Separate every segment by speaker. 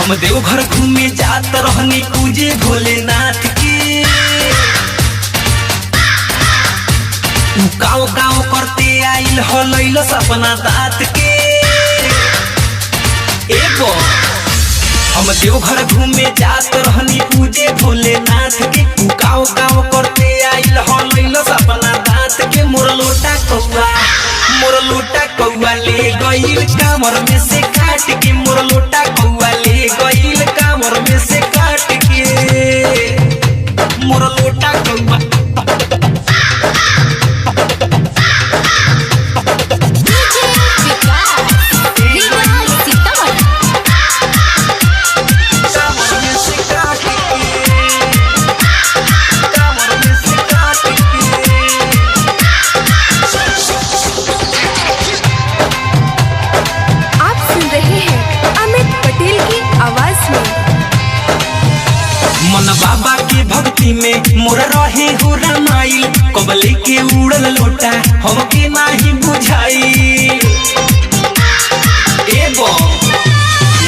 Speaker 1: हम देवघर घूमे जात रहनी पूजे भोलेनाथ के। गाँव गाँव करते आइल हो लैल सपना दात के। एगो हम देवघर घूमे जात रहनी पूजे भोलेनाथ के। गाँव गाँव करते आइल हो लैल सपना दात के। मोर लोटा कौआ ले गइल कामर में से काट के। मोर लोटा कौआ ले गइल कामर में से काट के। मोर लोटा कौआ मन बाबा के भक्ति में मोर रहे हो रामाइल। कबले के उड़ल लोटा हमके नाही बुझाई। एगो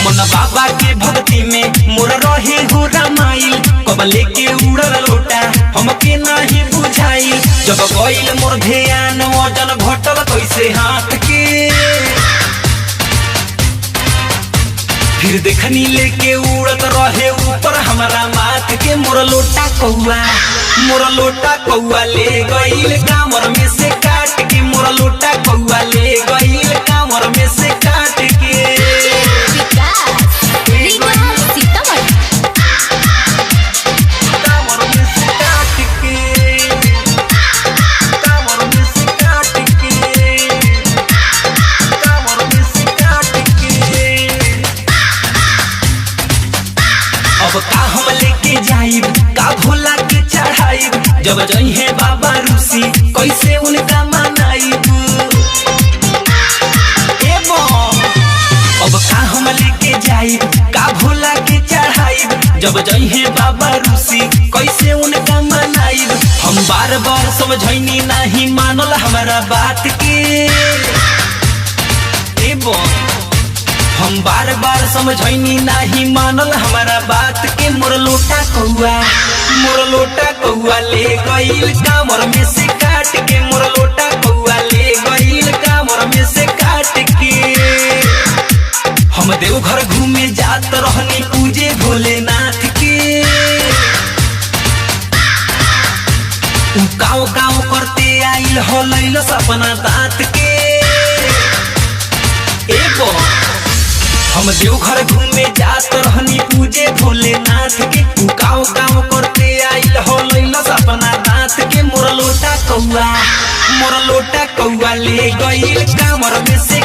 Speaker 1: मन बाबा के भक्ति में मोर रहे हो रामाइल। कबले के उड़ल लोटा हमके नाही बुझाई। जब गइल मोर ध्यान वजन घटल कैसे हाथ के। फिर देखनी लेके उड़त रहे ऊपर हमारा माथ के। मोर लोटा कौआ ले गइल कामर में से काट के। मोर लोटा कौआ ले गइल कामर में से काट के। अब का हम लेके जाइब का भोला के चढ़ाइब। जब जइहे बाबा रूसी कैसे उनका मनाइब। अब का हम लेके जाइब का भोला के चढ़ाइब। जब जइहे बाबा रूसी कैसे उनका मनाइब। हम बार बार समझैनी नहीं मानल हमारा बात के। हम बार बार समझैनी नहीं मानल हमारा बात के। मोर लोटा कौआ ले गइल कामर में से काट के। मोर लोटा कौआ ले गइल कामर में से काट के। हम देवघर घूमे जात रहनी पूजे भोलेनाथ के। गाँव गाँव करते आइल हो लैल सपना दात के। एगो हम देवघर घूमे जात रहनी पूजे भोलेनाथ के। गाँव गाँव करते आइल हो लैल सपना दात के। मोर लोटा कौआ ले गइल कामर में से